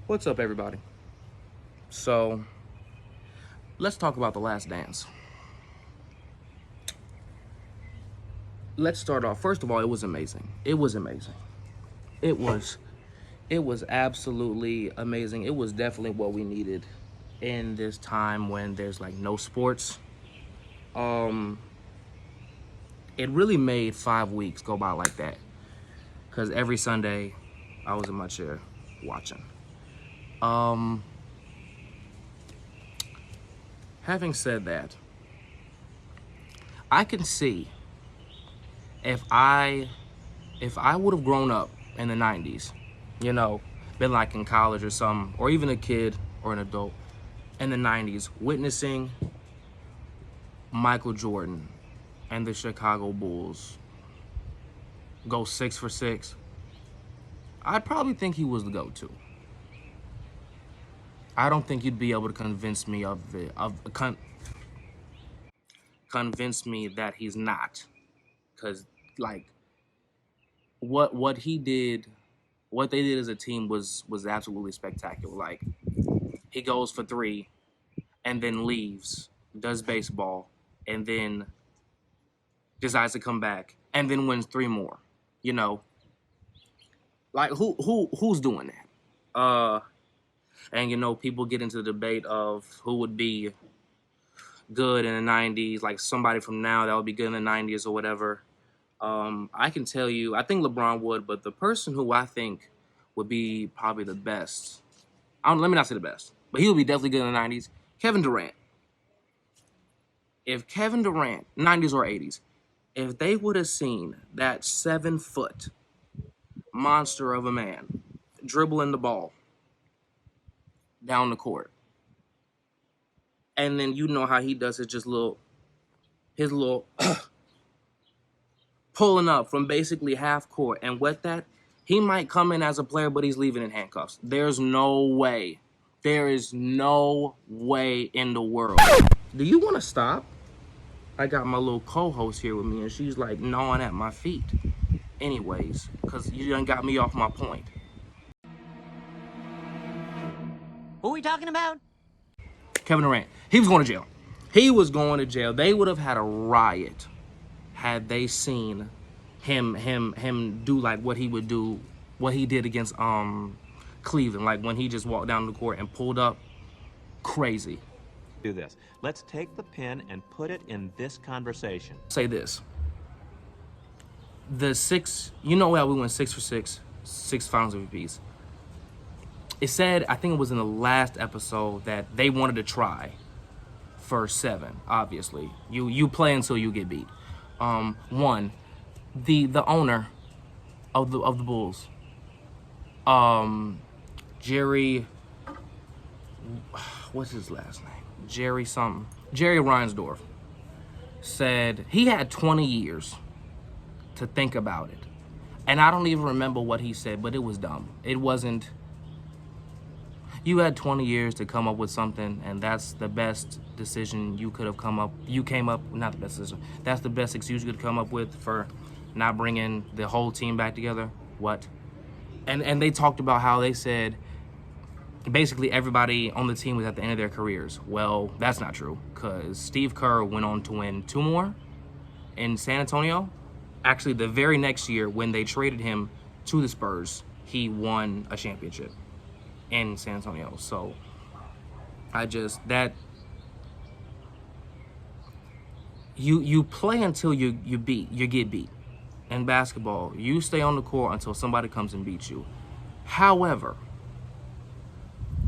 What's up, everybody? So, let's talk about The Last Dance. Let's start off. First of all, it was amazing. It was amazing. It was it was absolutely amazing. It was definitely what we needed in this time when there's like no sports. Um it really made 5 weeks go by like that, cuz every Sunday I was in my chair watching. Um Having said that, I can see if I if I would have grown up in the 90s, been like in college or something, or even a kid or an adult in the 90s, witnessing Michael Jordan and the Chicago Bulls go 6 for 6, I'd probably think he was the go-to. I don't think you'd be able to convince me convince me that he's not, because like what he did, what they did as a team was absolutely spectacular. Like, he goes for three and then leaves, does baseball, and then decides to come back and then wins three more. You know, like who's doing that? And people get into the debate of who would be good in the '90s, like somebody from now that would be good in the '90s or whatever. I can tell you, I think LeBron would, but the person who I think would be probably the best, let me not say the best, but he would be definitely good in the '90s. Kevin Durant. If Kevin Durant, '90s or '80s, if they would have seen that 7 foot monster of a man dribbling the ball down the court, and then how he does it, just his little pulling up from basically half court, and with that, he might come in as a player, but he's leaving in handcuffs. There's no way. There is no way in the world. Do you want to stop? I got my little co-host here with me, and she's like gnawing at my feet. Anyways, because you done got me off my point. Who are we talking about? Kevin Durant. He was going to jail. He was going to jail. They would have had a riot had they seen him do like what he would do, what he did against Cleveland, like when he just walked down the court and pulled up. Crazy. Do this. Let's take the pen and put it in this conversation. Say this. The six, how we went 6 for 6, 6 finals MVPs. It said, I think it was in the last episode, that they wanted to try for 7. Obviously, you play until you get beat. One, the owner of the Bulls, Jerry, what's his last name? Jerry Reinsdorf, said he had 20 years to think about it. And I don't even remember what he said, but it was dumb. It wasn't, you had 20 years to come up with something, and that's the best decision you could have not the best decision. That's the best excuse you could come up with for not bringing the whole team back together. What? And they talked about how they said basically everybody on the team was at the end of their careers. Well, that's not true, because Steve Kerr went on to win 2 more in San Antonio. Actually, the very next year when they traded him to the Spurs, he won a championship in San Antonio. So you play until you get beat. In basketball, you stay on the court until somebody comes and beats you. However,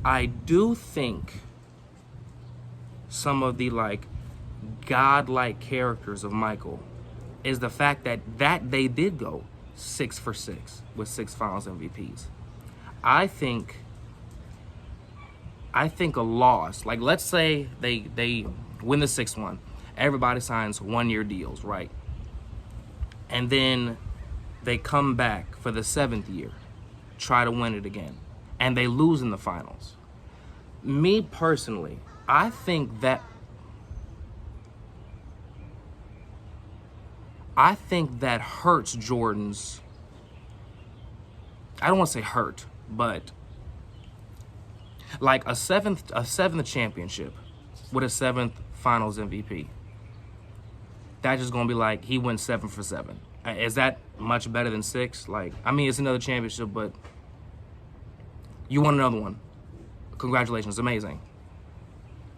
I do think some of the godlike characters of Michael is the fact that they did go 6 for 6 with 6 finals MVPs. I think a loss, like let's say they win the 6th one, everybody signs 1-year deals, right? And then they come back for the 7th year, try to win it again, and they lose in the finals. Me personally, I think that hurts Jordan's, I don't want to say hurt, but Like a seventh championship with a seventh Finals MVP. That's just gonna be like he went 7 for 7. Is that much better than 6? Like, I mean, it's another championship, but you won another one. Congratulations, amazing.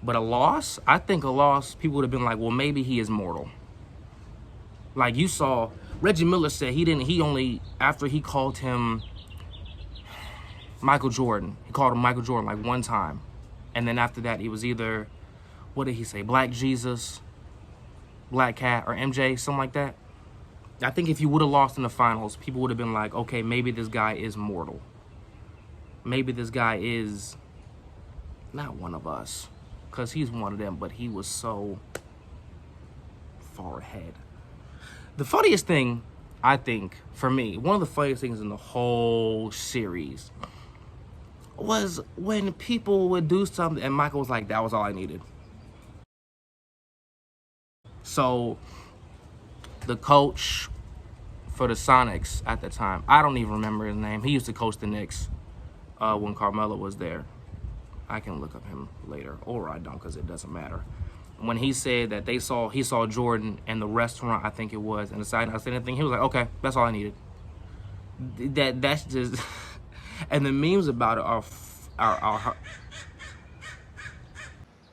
But a loss, I think a loss, people would have been like, well, maybe he is mortal. Like you saw, Reggie Miller said he only, after he called him Michael Jordan, he called him Michael Jordan like one time. And then after that, it was either, what did he say, Black Jesus, Black Cat, or MJ, something like that. I think if you would have lost in the finals, people would have been like, okay, maybe this guy is mortal. Maybe this guy is not one of us, because he's one of them, but he was so far ahead. The funniest thing, I think, for me, one of the funniest things in the whole series was when people would do something and Michael was like, that was all I needed. So the coach for the Sonics at the time, I don't even remember his name. He used to coach the Knicks when Carmelo was there. I can look up him later, or I don't, because it doesn't matter. When he said that he saw Jordan in the restaurant, I think it was, and decided not to say anything, he was like, okay, that's all I needed. That's just, and the memes about it are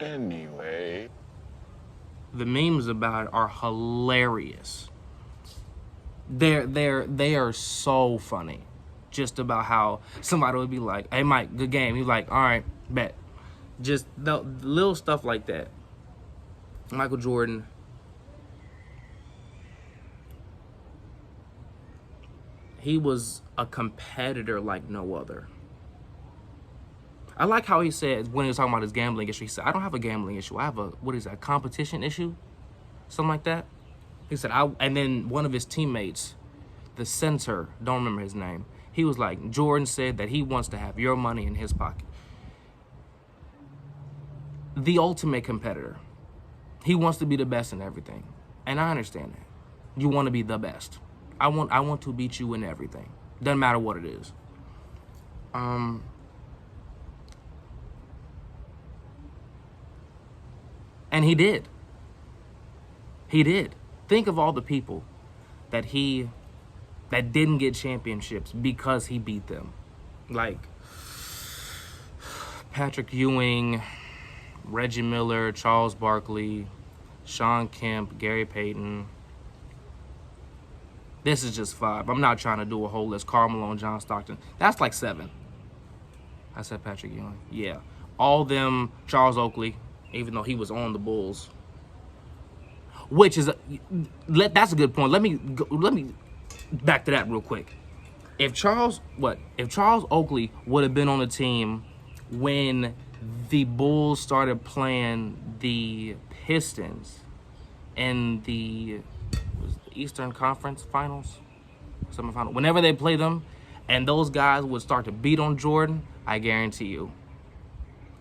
Anyway. The memes about it are hilarious. They are so funny. Just about how somebody would be like, hey Mike, good game. He's like, all right, bet. Just the little stuff like that. Michael Jordan. He was a competitor like no other. I like how he said, when he was talking about his gambling issue, he said, I don't have a gambling issue. I have a competition issue? Something like that. He said, and then one of his teammates, the center, don't remember his name, he was like, Jordan said that he wants to have your money in his pocket. The ultimate competitor. He wants to be the best in everything. And I understand that. You want to be the best. I want to beat you in everything. Doesn't matter what it is. And he did. He did. Think of all the people that didn't get championships because he beat them. Like Patrick Ewing, Reggie Miller, Charles Barkley, Sean Kemp, Gary Payton. This is just 5. I'm not trying to do a whole list. Karl Malone, John Stockton. That's like 7. I said Patrick Ewing. Yeah. All them, Charles Oakley, even though he was on the Bulls. Which is, that's a good point. Let me back to that real quick. If Charles Oakley would have been on the team when the Bulls started playing the Pistons in the Eastern Conference Finals, semifinal, whenever they play them, and those guys would start to beat on Jordan, I guarantee you.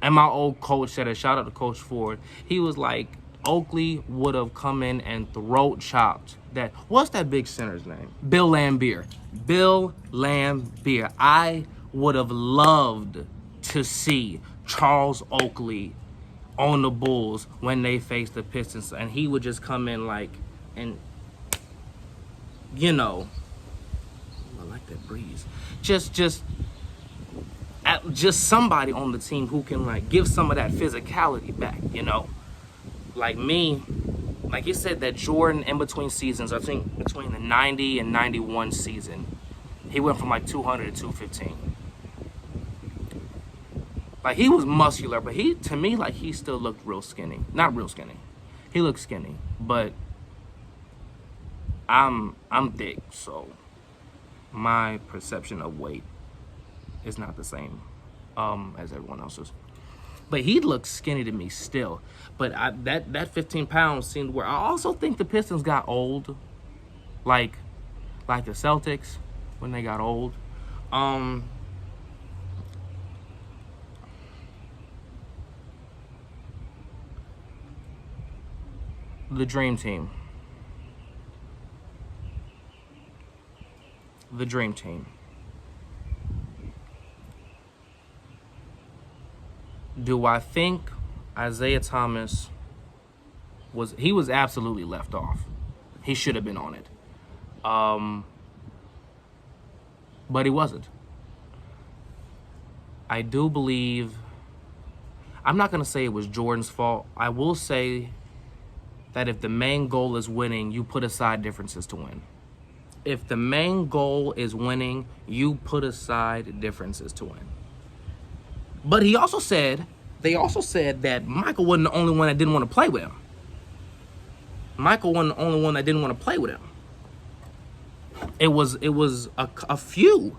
And my old coach said, a shout out to Coach Ford, he was like, Oakley would have come in and throat chopped that. What's that big center's name? Bill Laimbeer. Bill Laimbeer. I would have loved to see Charles Oakley on the Bulls when they faced the Pistons, and he would just come in like, and you know, I like that breeze. Just somebody on the team who can like give some of that physicality back, you know. Like me, like you said, that Jordan in between seasons, I think between the 90 and 91 season, he went from like 200 to 215. Like he was muscular, but to me, like he still looked real skinny. Not real skinny. He looked skinny, but I'm thick, so my perception of weight is not the same as everyone else's. But he looked skinny to me still. But that 15 pounds seemed where I also think the Pistons got old. Like the Celtics when they got old. The Dream Team. The Dream Team. Do I think Isaiah Thomas was absolutely left off. He should have been on it. But he wasn't. I do believe, I'm not going to say it was Jordan's fault. I will say that if the main goal is winning, you put aside differences to win. If the main goal is winning, you put aside differences to win. But they also said that Michael wasn't the only one that didn't want to play with him. Michael wasn't the only one that didn't want to play with him. It was a few,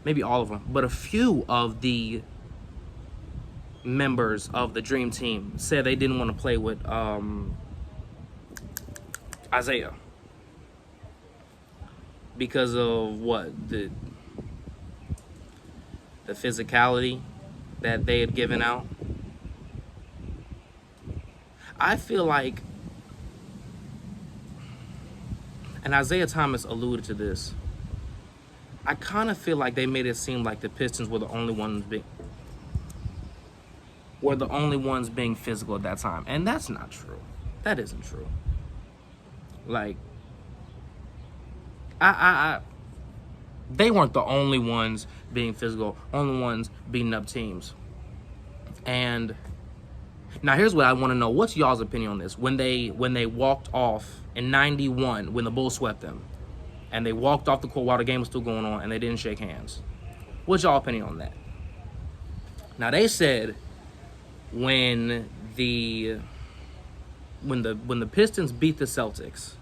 maybe all of them, but a few of the members of the Dream Team said they didn't want to play with Isaiah because of what, the physicality that they had given out. I feel like, and Isaiah Thomas alluded to this, I kind of feel like they made it seem like the Pistons were the only ones being physical at that time, and that's not true. That isn't true. Like, they weren't the only ones being physical, only ones beating up teams. And now here's what I want to know. What's y'all's opinion on this? When they walked off in 91, when the Bulls swept them, and they walked off the court while the game was still going on, and they didn't shake hands. What's y'all opinion on that? Now they said when the Pistons beat the Celtics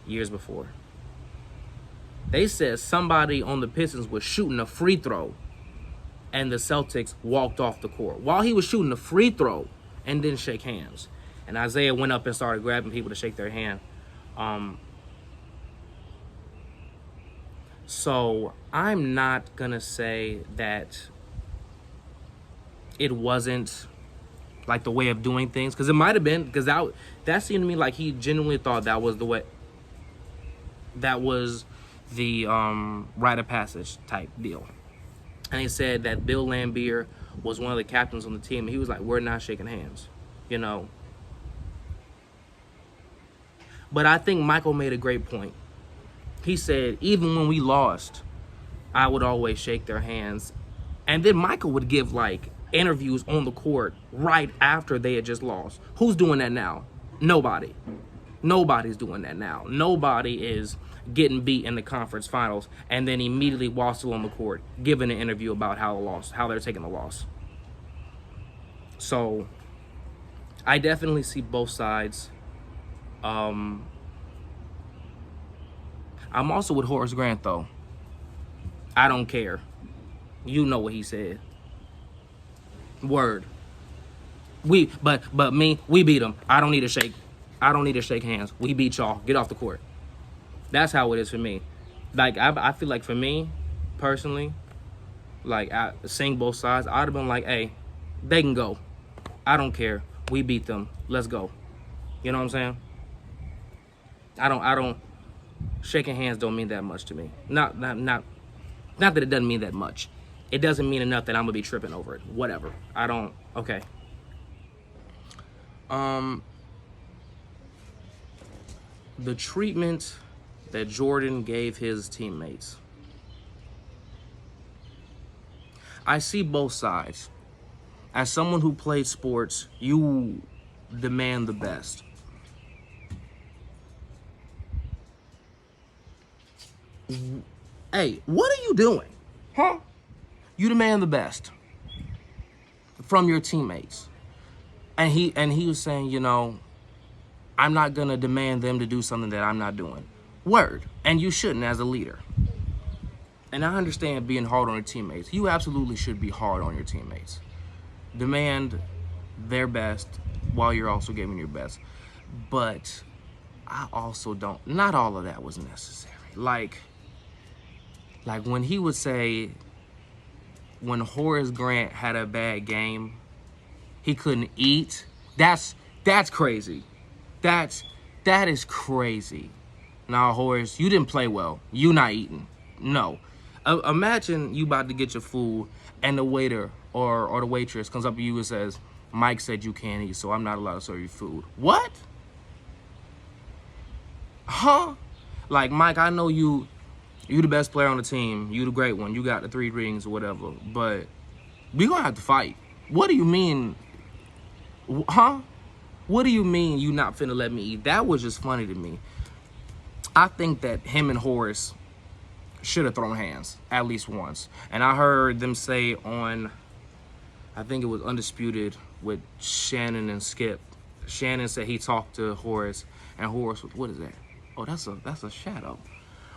years before, they said somebody on the Pistons was shooting a free throw and the Celtics walked off the court while he was shooting a free throw and didn't shake hands. And Isaiah went up and started grabbing people to shake their hand. So I'm not going to say that it wasn't like the way of doing things, because it might have been, because that seemed to me like he genuinely thought that was the way, that was the rite of passage type deal. And he said that Bill Laimbeer was one of the captains on the team, and he was like, we're not shaking hands, you know. But I think Michael made a great point. He said, even when we lost, I would always shake their hands. And then Michael would give, like, interviews on the court right after they had just lost. Who's doing that now? Nobody. Nobody's doing that now. Nobody is getting beat in the conference finals and then immediately while still on the court giving an interview about how they're taking the loss. So I definitely see both sides. I'm also with Horace Grant, though. I don't care. You know what he said. Word. But me, we beat them. I don't need to shake hands. We beat y'all. Get off the court. That's how it is for me. Like, I feel like for me, personally, like, seeing both sides, I'd have been like, hey, they can go. I don't care. We beat them. Let's go. You know what I'm saying? I don't, shaking hands don't mean that much to me. Not that it doesn't mean that much. It doesn't mean enough that I'm gonna be tripping over it. Whatever. Okay. The treatment that Jordan gave his teammates. I see both sides. As someone who plays sports, you demand the best. Hey, what are you doing? Huh? You demand the best from your teammates. And he was saying, you know, I'm not going to demand them to do something that I'm not doing. Word. And you shouldn't as a leader. And I understand being hard on your teammates. You absolutely should be hard on your teammates. Demand their best while you're also giving your best. But I also not all of that was necessary. Like when he would say, when Horace Grant had a bad game, he couldn't eat. That's crazy. That is crazy. Nah, Horace, you didn't play well. You not eating. No. Imagine you about to get your food and the waiter or the waitress comes up to you and says, Mike said you can't eat, so I'm not allowed to serve you food. What? Huh? Like, Mike, I know you the best player on the team. You the great one. You got the 3 rings or whatever. But we gonna have to fight. What do you mean? Huh? What do you mean you not finna let me eat? That was just funny to me. I think that him and Horace should have thrown hands at least once. And I heard them say on, I think it was Undisputed with Shannon and Skip. Shannon said he talked to Horace, and Horace was, what is that? Oh, that's a shadow.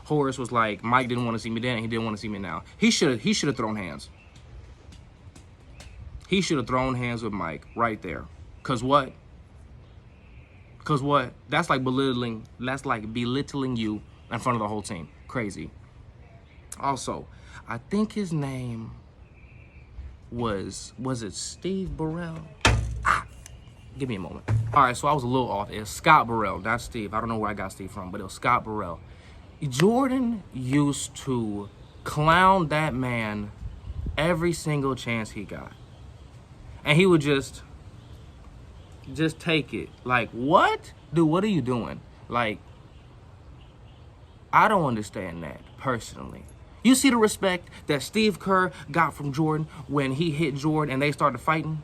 Horace was like, Mike didn't want to see me then, he didn't want to see me now. He should have thrown hands. He should have thrown hands with Mike right there. Cause what? That's like belittling you in front of the whole team. Crazy. Also, I think his name was it Steve Burrell? Give me a moment. All right, so I was a little off. It's Scott Burrell, not Steve. I don't know where I got Steve from, but it was Scott Burrell. Jordan used to clown that man every single chance he got. And he would just take it. Like, what? Dude, what are you doing? Like, I don't understand that, personally. You see the respect that Steve Kerr got from Jordan when he hit Jordan and they started fighting?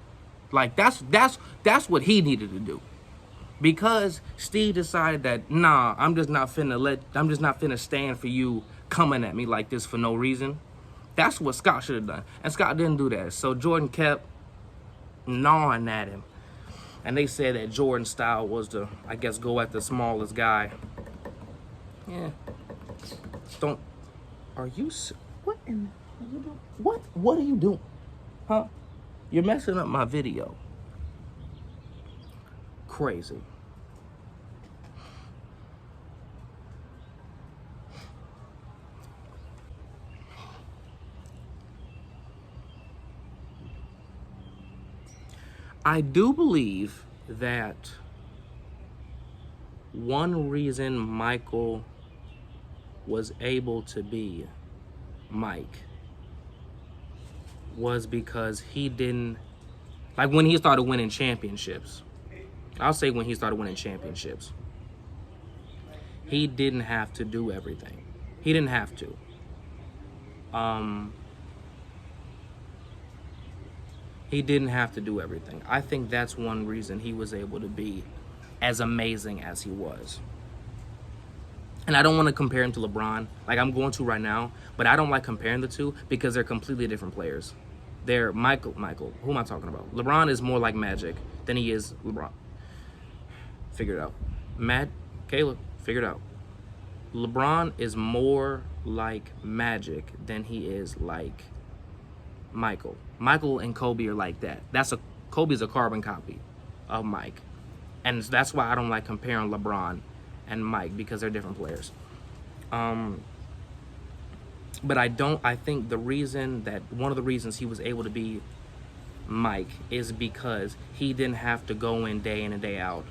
Like, that's what he needed to do. Because Steve decided that, nah, I'm just not finna stand for you coming at me like this for no reason. That's what Scott should have done. And Scott didn't do that. So Jordan kept gnawing at him. And they said that Jordan's style was to, I guess, go at the smallest guy. Yeah. Are you, what in, what are you doing? Huh? You're messing up my video. Crazy. I do believe that one reason Michael was able to be Mike was because he didn't, like when he started winning championships, I'll say when he started winning championships, he didn't have to do everything. He didn't have to. He didn't have to do everything. I think that's one reason he was able to be as amazing as he was. And I don't want to compare him to LeBron, like I'm going to right now, but I don't like comparing the two because they're completely different players. They're Michael, who am I talking about? LeBron is more like Magic than he is LeBron. Figure it out. Caleb, figure it out. LeBron is more like Magic than he is like Michael. Michael and Kobe are like that. Kobe's a carbon copy of Mike. And that's why I don't like comparing LeBron and Mike because they're different players. But I think one of the reasons he was able to be Mike is because he didn't have to go in and day out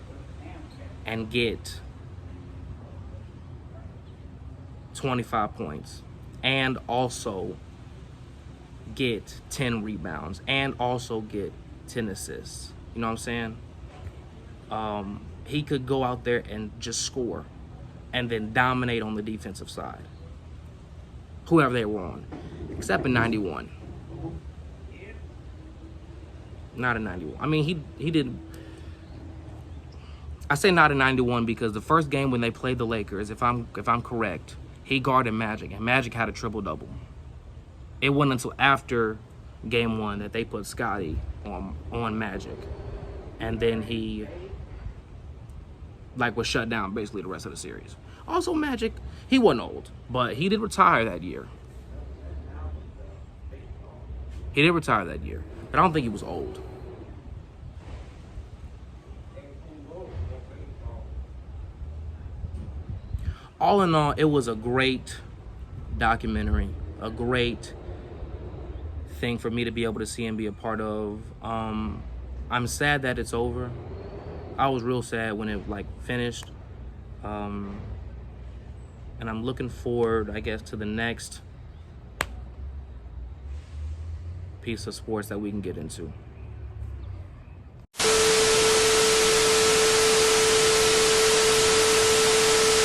and get 25 points and also get 10 rebounds and also get 10 assists. You know what I'm saying? He could go out there and just score and then dominate on the defensive side. Whoever they were on. Except in 91. Not in 91. I mean, he did. I say not in 91 because the first game when they played the Lakers, if I'm correct, he guarded Magic, and Magic had a triple-double. It wasn't until after game 1 that they put Scotty on Magic. And then he was shut down basically the rest of the series. Also, Magic, he wasn't old, but he did retire that year. But I don't think he was old. All in all, it was a great documentary, a great thing for me to be able to see and be a part of. I'm sad that it's over. I was real sad when it finished. And I'm looking forward, I guess, to the next piece of sports that we can get into.